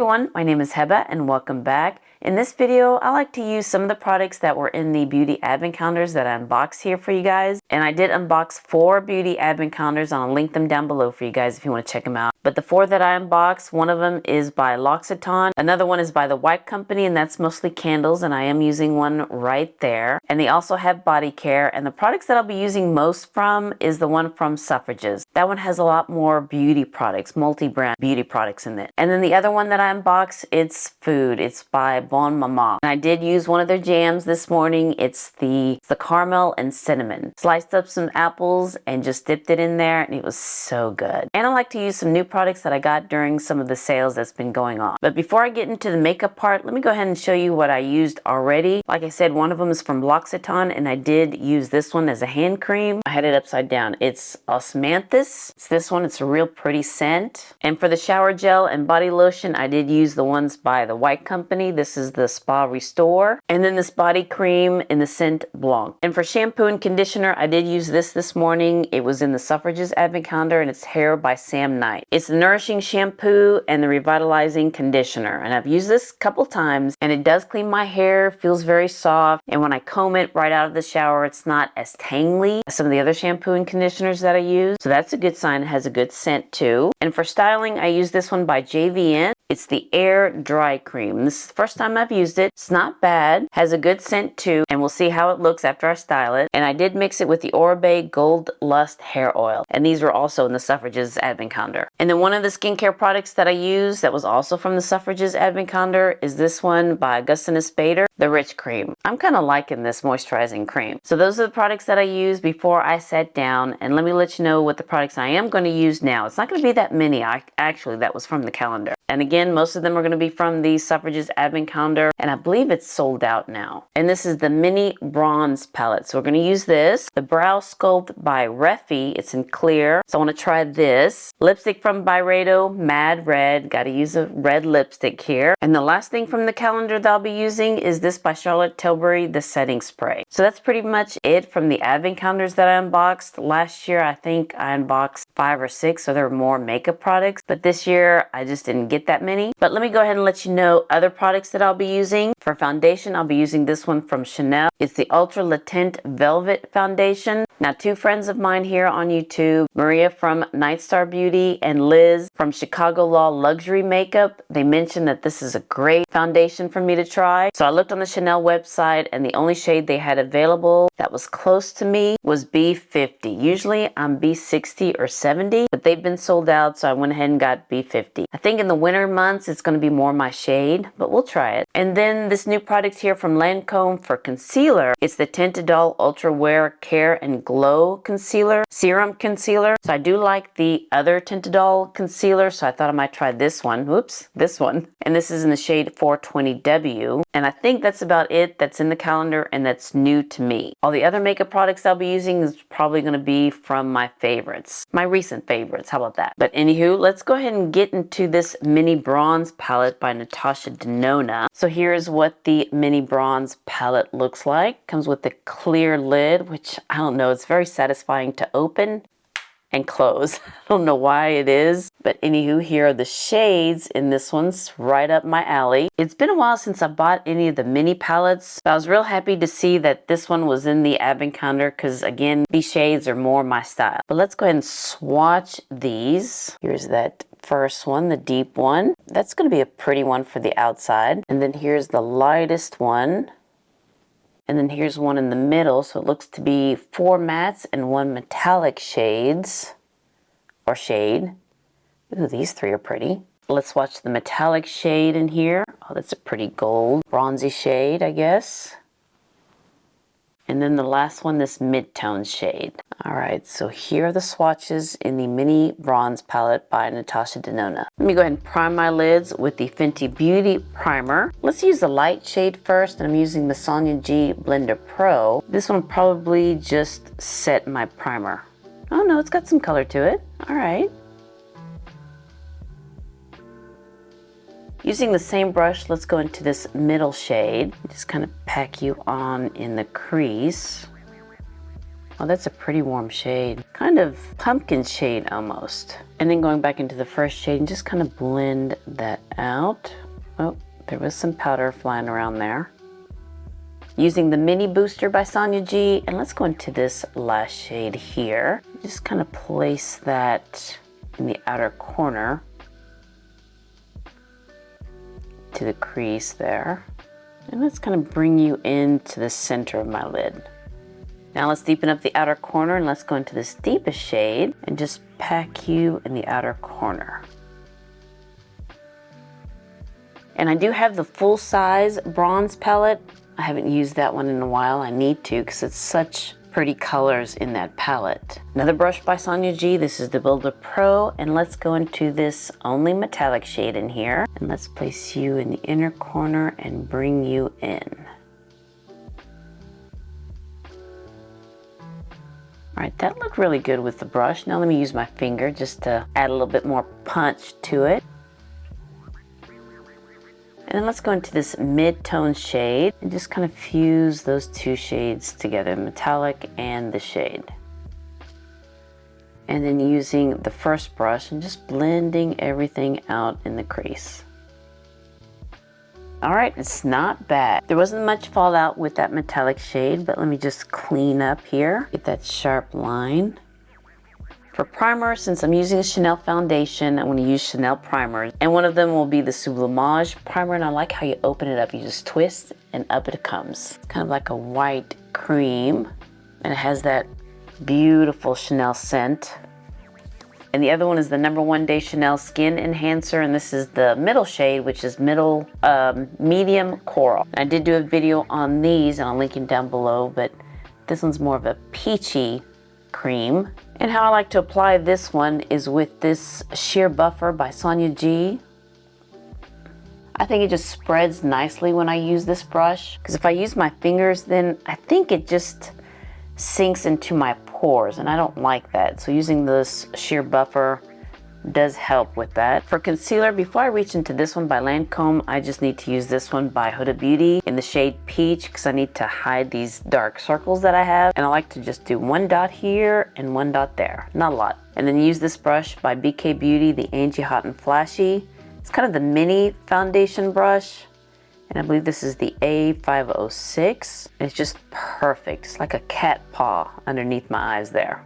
everyone, my name is Heba and welcome back. In this video, I like to use some of the products that were in the beauty advent calendars that I unboxed here for you guys. And I did unbox 4 beauty advent calendars and I'll link them down below for you guys if you want to check them out. But the 4 that I unboxed, one of them is by L'Occitane, another one is by the White Company, and that's mostly candles, and I am using one right there. And they also have body care, and the products that I'll be using most from is the one from Suffrages. That one has a lot more beauty products, multi-brand beauty products in it. And then the other one that I unboxed, it's food. It's by Bon Maman. And I did use one of their jams this morning. It's the caramel and cinnamon. Sliced up some apples and just dipped it in there, and it was so good. And I like to use some new products that I got during some of the sales that's been going on. But before I get into the makeup part, let me go ahead and show you what I used already. Like I said, one of them is from L'Occitane, and I did use this one as a hand cream. I had it upside down. It's osmanthus. It's this one. It's a real pretty scent. And for the shower gel and body lotion, I did use the ones by the White Company. This is the Spa Restore. And then this body cream in the scent Blanc. And for shampoo and conditioner, I did use this morning. It was in the Suffrages Advent Calendar, and it's Hair by Sam Knight. It's the nourishing shampoo and the revitalizing conditioner. And I've used this a couple times, and it does clean my hair, feels very soft. And when I comb it right out of the shower, it's not as tangly as some of the other shampoo and conditioners that I use. So that's a good sign. It has a good scent too. And for styling, I use this one by JVN. It's the Air Dry Cream. This is the first time I've used it. It's not bad. Has a good scent too, and we'll see how it looks after I style it. And I did mix it with the Oribe Gold Lust Hair Oil. And these were also in the Suffrages Advent Calendar. And then one of the skincare products that I used that was also from the Suffrages Advent Calendar is this one by Augustinus Bader, the Rich Cream. I'm kind of liking this moisturizing cream. So those are the products that I used before I sat down. And let me let you know what the products I am going to use now. It's not going to be that many. Actually, that was from the calendar. And again, most of them are going to be from the Suffrages Advent Calendar, and I believe it's sold out now. And this is the Mini Bronze Palette. So we're going to use this. The Brow Sculpt by Refi. It's in clear. So I want to try this. Lipstick from Byredo, Mad Red. Got to use a red lipstick here. And the last thing from the calendar that I'll be using is this by Charlotte Tilbury, the Setting Spray. So that's pretty much it from the Advent Calendars that I unboxed. Last year, I think I unboxed 5 or 6, so there were more makeup products. But this year, I just didn't get that many. But let me go ahead and let you know other products that I'll be using. For foundation, I'll be using this one from Chanel. It's the Ultra Latent Velvet Foundation. Now, 2 friends of mine here on YouTube, Maria from Nightstar Beauty and Liz from Chicago Law Luxury Makeup, they mentioned that this is a great foundation for me to try. So I looked on the Chanel website, and the only shade they had available that was close to me was B50. Usually I'm B60 or 70, but they've been sold out, so I went ahead and got B50. I think in the winter months it's going to be more my shade, but we'll try it. And then this new product here from Lancome for concealer. It's the Tintadol Ultra Wear Care and Glow Concealer, Serum Concealer. So I do like the other Tintadol concealer, so I thought I might try this one. Whoops, this one. And this is in the shade 420W. And I think that's about it that's in the calendar and that's new to me. All the other makeup products I'll be using is probably going to be from my favorites. My recent favorites, how about that? But anywho, let's go ahead and get into this Mini Bronze palette by Natasha Denona. So here's what the Mini Bronze palette looks like. Comes with a clear lid, which I don't know, it's very satisfying to open and close. I don't know why it is, but anywho, here are the shades in this one's right up my alley. It's been a while since I bought any of the mini palettes, but I was real happy to see that this one was in the Advent Calendar because again, these shades are more my style. But let's go ahead and swatch these. Here's that first one, the deep one. That's going to be a pretty one for the outside. And then here's the lightest one. And then here's one in the middle, so it looks to be 4 mattes and 1 metallic shades, or shade. Ooh, these 3 are pretty. Let's watch the metallic shade in here. Oh, that's a pretty gold, bronzy shade, I guess. And then the last one, this mid-tone shade. All right, so here are the swatches in the Mini Bronze palette by Natasha Denona. Let me go ahead and prime my lids with the Fenty Beauty Primer. Let's use the light shade first, and I'm using the Sonia G Blender Pro. This one probably just set my primer. Oh no, it's got some color to it. All right. Using the same brush, let's go into this middle shade. Just kind of pack you on in the crease. Oh, that's a pretty warm shade. Kind kind of pumpkin shade almost. And then going back into the first shade and just kind of blend that out. Oh, there was some powder flying around there. Using the Mini Booster by Sonia G, and let's go into this last shade here. Just kind of place that in the outer corner to the crease there. And let's kind of bring you into the center of my lid. Now let's deepen up the outer corner and let's go into this deepest shade and just pack you in the outer corner. And I do have the full size bronze palette. I haven't used that one in a while. I need to because it's such pretty colors in that palette. Another brush by Sonia G. This is the Builder Pro, and let's go into this only metallic shade in here. And let's place you in the inner corner and bring you in. All right, that looked really good with the brush. Now let me use my finger just to add a little bit more punch to it. And then let's go into this mid-tone shade and just kind of fuse those two shades together, metallic and the shade. And then using the first brush and just blending everything out in the crease. All right, it's not bad. There wasn't much fallout with that metallic shade, but let me just clean up here, get that sharp line. For primer, since I'm using a Chanel foundation, I'm going to use Chanel primers. And one of them will be the Sublimage primer. And I like how you open it up. You just twist and up it comes. It's kind of like a white cream. And it has that beautiful Chanel scent. And the other one is the No. 1 Day Chanel Skin Enhancer. And this is the middle shade, which is medium coral. And I did do a video on these, and I'll link them down below. But this one's more of a peachy cream. And how I like to apply this one is with this sheer buffer by Sonia G. I think it just spreads nicely when I use this brush, because if I use my fingers, then I think it just sinks into my pores, and I don't like that. So using this sheer buffer does help with that. For concealer, before I reach into this one by Lancome, I just need to use this one by Huda Beauty in the shade Peach, because I need to hide these dark circles that I have. And I like to just do one dot here and one dot there, not a lot. And then use this brush by BK Beauty, the Angie Hot and Flashy. It's kind of the mini foundation brush. And I believe this is the A506. And it's just perfect. It's like a cat paw underneath my eyes there.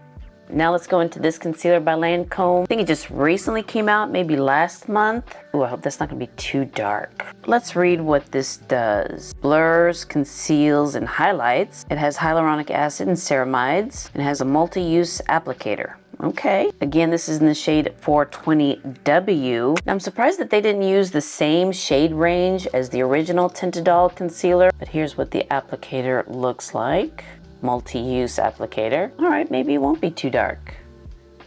Now let's go into this concealer by Lancome. I think it just recently came out, maybe last month. Ooh, I hope that's not gonna be too dark. Let's read what this does. Blurs, conceals, and highlights. It has hyaluronic acid and ceramides, and has a multi-use applicator. Okay. Again, this is in the shade 420W. Now, I'm surprised that they didn't use the same shade range as the original Tinted Doll concealer, but here's what the applicator looks like. Multi-use applicator. All right, maybe it won't be too dark.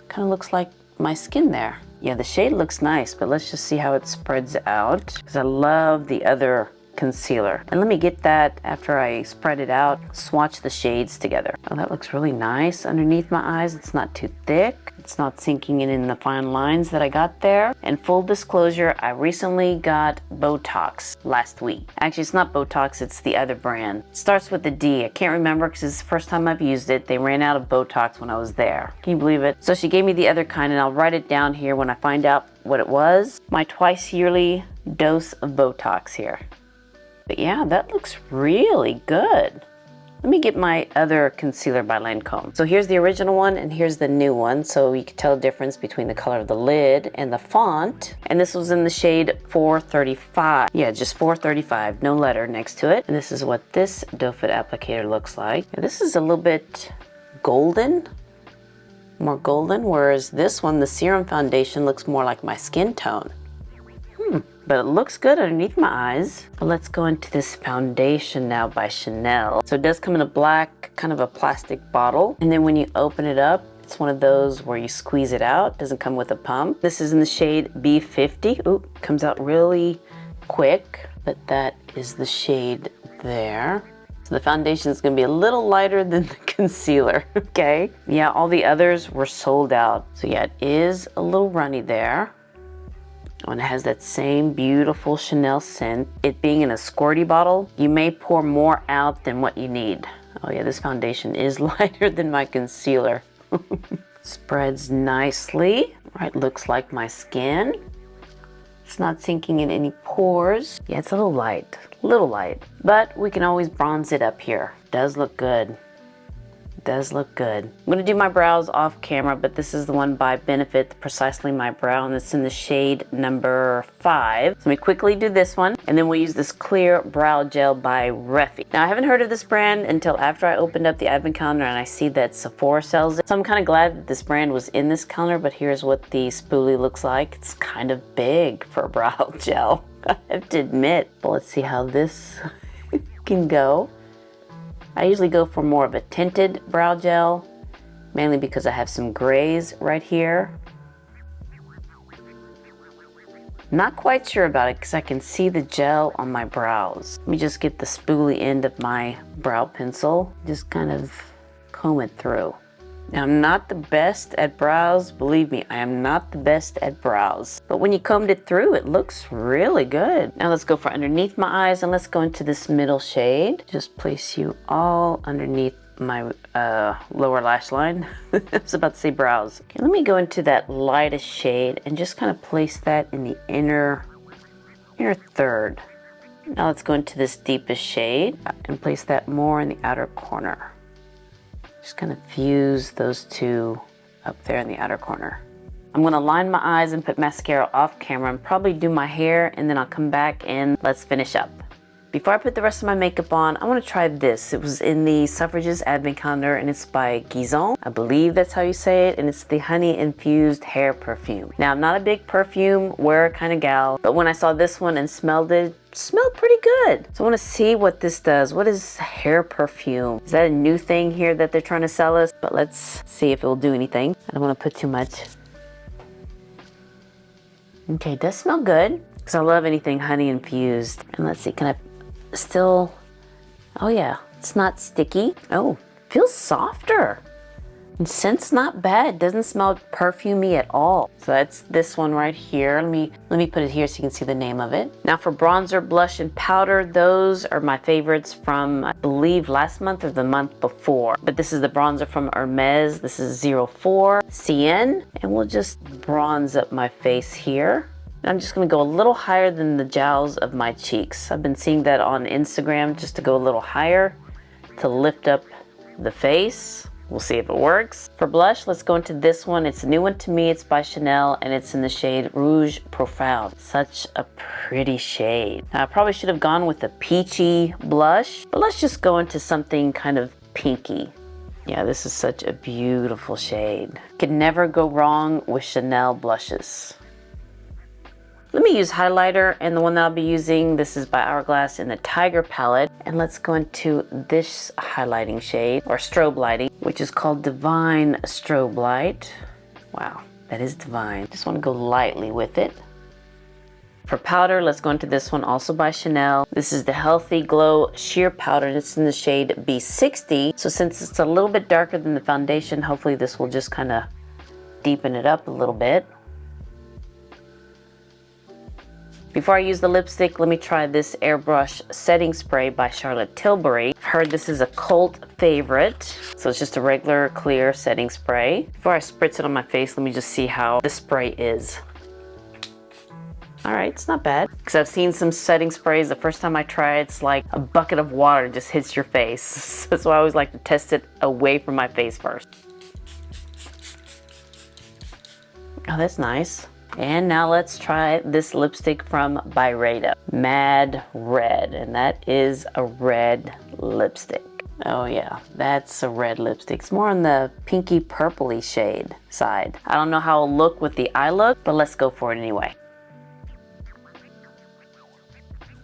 Kind of looks like my skin there. Yeah, the shade looks nice, but let's just see how it spreads out, because I love the other concealer. And let me get that after I spread it out, swatch the shades together. Oh, that looks really nice underneath my eyes. It's not too thick. It's not sinking in the fine lines that I got there. And full disclosure, I recently got Botox last week. Actually, it's not Botox, it's the other brand. It starts with a D. I can't remember because it's the first time I've used it. They ran out of Botox when I was there. Can you believe it? So she gave me the other kind, and I'll write it down here when I find out what it was. My twice yearly dose of Botox here. But yeah, that looks really good. Let me get my other concealer by Lancome. So here's the original one and here's the new one. So you can tell the difference between the color of the lid and the font. And this was in the shade 435. Yeah, just 435, no letter next to it. And this is what this doe foot applicator looks like. And this is a little bit golden, more golden, whereas this one, the serum foundation, looks more like my skin tone. But it looks good underneath my eyes. But let's go into this foundation now by Chanel. So it does come in a black, kind of a plastic bottle. And then when you open it up, it's one of those where you squeeze it out. It doesn't come with a pump. This is in the shade B50. Ooh, comes out really quick. But that is the shade there. So the foundation is gonna be a little lighter than the concealer, okay? Yeah, all the others were sold out. So yeah, it is a little runny there. And it has that same beautiful Chanel scent. It being in a squirty bottle, you may pour more out than what you need. Oh yeah, this foundation is lighter than my concealer. Spreads nicely. Right, looks like my skin. It's not sinking in any pores. Yeah, it's a little light, but we can always bronze it up here. Does look good. Does look good. I'm gonna do my brows off camera, but this is the one by Benefit, Precisely My Brow, and it's in the shade number 5. So let me quickly do this one, and then we'll use this clear brow gel by Refi. Now I haven't heard of this brand until after I opened up the advent calendar and I see that Sephora sells it. So I'm kind of glad that this brand was in this calendar, but here's what the spoolie looks like. It's kind of big for a brow gel, I have to admit. But let's see how this can go. I usually go for more of a tinted brow gel, mainly because I have some grays right here. Not quite sure about it because I can see the gel on my brows. Let me just get the spoolie end of my brow pencil, just kind of comb it through. Now, I'm not the best at brows, believe me, I am not the best at brows. But when you combed it through, it looks really good. Now let's go for underneath my eyes and let's go into this middle shade. Just place you all underneath my lower lash line. I was about to say brows. Okay, let me go into that lightest shade and just kind of place that in the inner third. Now let's go into this deepest shade and place that more in the outer corner. Just kind of fuse those two up there in the outer corner. I'm gonna line my eyes and put mascara off camera and probably do my hair, and then I'll come back and let's finish up. Before I put the rest of my makeup on, I wanna try this. It was in the Suffrages Advent Calendar and it's by Guizon. I believe that's how you say it, and it's the honey infused hair perfume. Now, I'm not a big perfume wearer kind of gal, but when I saw this one and smelled it, smelled pretty good. So I want to see what this does. What is hair perfume? Is that a new thing here that they're trying to sell us? But let's see if it will do anything. I don't want to put too much. Okay, it does smell good because I love anything honey infused. And let's see, can I still, oh yeah, it's not sticky. Oh, feels softer. And scent's not bad. Doesn't smell perfumey at all. So that's this one right here. Let me put it here so you can see the name of it. Now for bronzer, blush, and powder, those are my favorites from, I believe, last month or the month before. But this is the bronzer from Hermes. This is 04 CN. And we'll just bronze up my face here. I'm just gonna go a little higher than the jowls of my cheeks. I've been seeing that on Instagram, just to go a little higher to lift up the face. We'll see if it works. For blush, let's go into this one. It's a new one to me. It's by Chanel and it's in the shade Rouge Profound. Such a pretty shade. Now, I probably should have gone with a peachy blush, but let's just go into something kind of pinky. Yeah, this is such a beautiful shade. Can never go wrong with Chanel blushes. Let me use highlighter, and the one that I'll be using, this is by Hourglass in the Tiger palette. And let's go into this highlighting shade, or strobe lighting, which is called Divine Strobe Light. Wow, that is divine. Just want to go lightly with it. For powder, let's go into this one, also by Chanel. This is the Healthy Glow Sheer Powder, and it's in the shade B60. So since it's a little bit darker than the foundation, hopefully this will just kind of deepen it up a little bit. Before I use the lipstick, let me try this Airbrush Setting Spray by Charlotte Tilbury. I've heard this is a cult favorite. So it's just a regular clear setting spray. Before I spritz it on my face, let me just see how the spray is. All right, it's not bad. Because I've seen some setting sprays, the first time I try it, it's like a bucket of water just hits your face. That's why I always like to test it away from my face first. Oh, that's nice. And now let's try this lipstick from Byredo, Mad Red, and that is a red lipstick. Oh yeah, that's a red lipstick. It's more on the pinky purpley shade side. I don't know how it'll look with the eye look, but let's go for it anyway.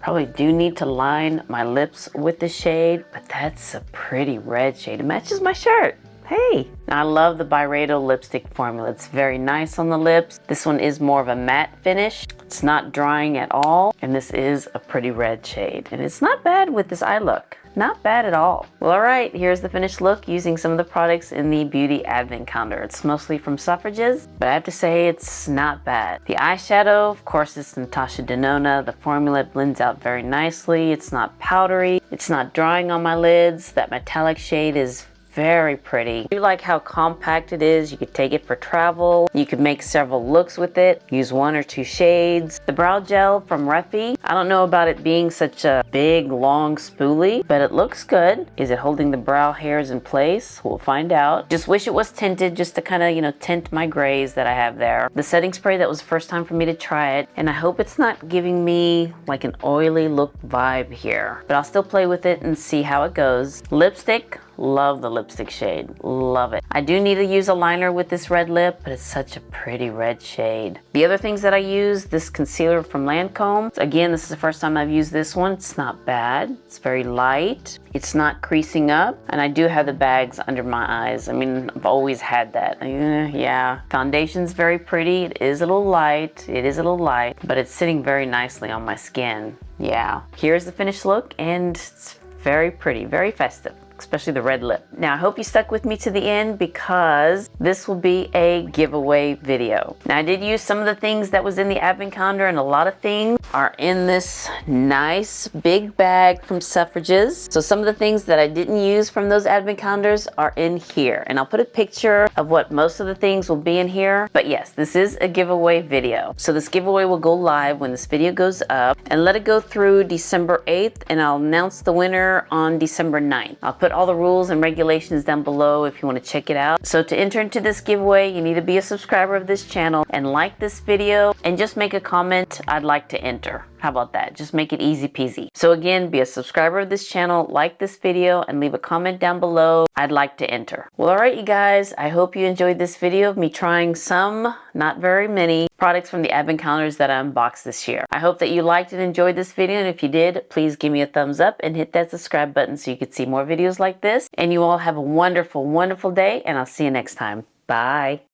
Probably do need to line my lips with the shade, but that's a pretty red shade. It matches my shirt. Hey! Now I love the Byredo lipstick formula. It's very nice on the lips. This one is more of a matte finish. It's not drying at all. And this is a pretty red shade. And it's not bad with this eye look. Not bad at all. Well, all right, here's the finished look using some of the products in the Beauty Advent Calendar. It's mostly from Suffrages, but I have to say it's not bad. The eyeshadow, of course, it's Natasha Denona. The formula blends out very nicely. It's not powdery. It's not drying on my lids. That metallic shade is very pretty. I do like how compact it is. You could take it for travel. You could make several looks with it. Use 1 or 2 shades. The brow gel from Refi. I don't know about it being such a big, long spoolie, but it looks good. Is it holding the brow hairs in place? We'll find out. Just wish it was tinted just to kind of, you know, tint my grays that I have there. The setting spray, that was the first time for me to try it, and I hope it's not giving me like an oily look vibe here, but I'll still play with it and see how it goes. Lipstick. Love the lipstick shade. Love it. I do need to use a liner with this red lip, but it's such a pretty red shade. The other things that I use, this concealer from Lancome. Again, this is the first time I've used this one. It's not bad. It's very light. It's not creasing up. And I do have the bags under my eyes. I mean, I've always had that. Yeah. Foundation's very pretty. It is a little light. It is a little light, but it's sitting very nicely on my skin. Yeah. Here's the finished look, and it's very pretty, very festive. Especially the red lip. Now, I hope you stuck with me to the end because this will be a giveaway video. Now, I did use some of the things that was in the advent calendar, and a lot of things are in this nice big bag from Suffrages. So some of the things that I didn't use from those advent calendars are in here, and I'll put a picture of what most of the things will be in here. But yes, this is a giveaway video. So this giveaway will go live when this video goes up, and let it go through December 8th, and I'll announce the winner on December 9th. I'll put all the rules and regulations down below if you want to check it out. So to enter into this giveaway, you need to be a subscriber of this channel and like this video and just make a comment, "I'd like to enter." How about that? Just make it easy peasy. So again, be a subscriber of this channel, like this video, and leave a comment down below, "I'd like to enter." Well, all right, you guys, I hope you enjoyed this video of me trying some, not very many, products from the advent calendars that I unboxed this year. I hope that you liked and enjoyed this video, and if you did, please give me a thumbs up and hit that subscribe button so you can see more videos like this. And you all have a wonderful, wonderful day, and I'll see you next time. Bye.